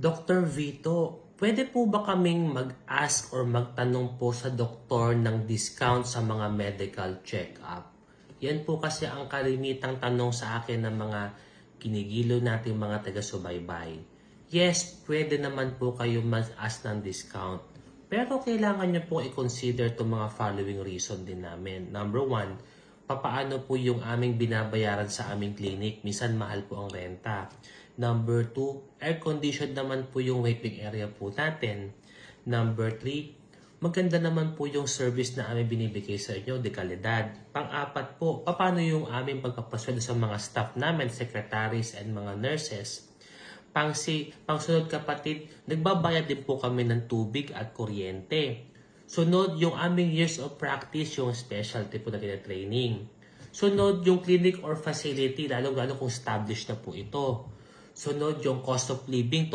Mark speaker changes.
Speaker 1: Dr. Vito, pwede po ba kaming mag-ask or magtanong po sa doktor ng discount sa mga medical check-up? Yan po kasi ang kalimitang tanong sa akin ng mga kinigilo nating mga taga-subaybay. Yes, pwede naman po kayo mag-ask ng discount. Pero kailangan nyo po i-consider itong mga following reason din namin. Number one, papaano po yung aming binabayaran sa aming clinic? Minsan mahal po ang renta. Number 2, air condition naman po yung waiting area po natin. Number 3, maganda naman po yung service na aming binibigay sa inyo, de kalidad. Pang-apat po, paano yung aming pagpapasweldo sa mga staff namin, secretaries and mga nurses. Pangsunod kapatid, nagbabayad din po kami ng tubig at kuryente. Sunod, yung aming years of practice, yung specialty po na training. Sunod, yung clinic or facility, lalo-lalo kung established na po ito. Sunod, yung cost of living,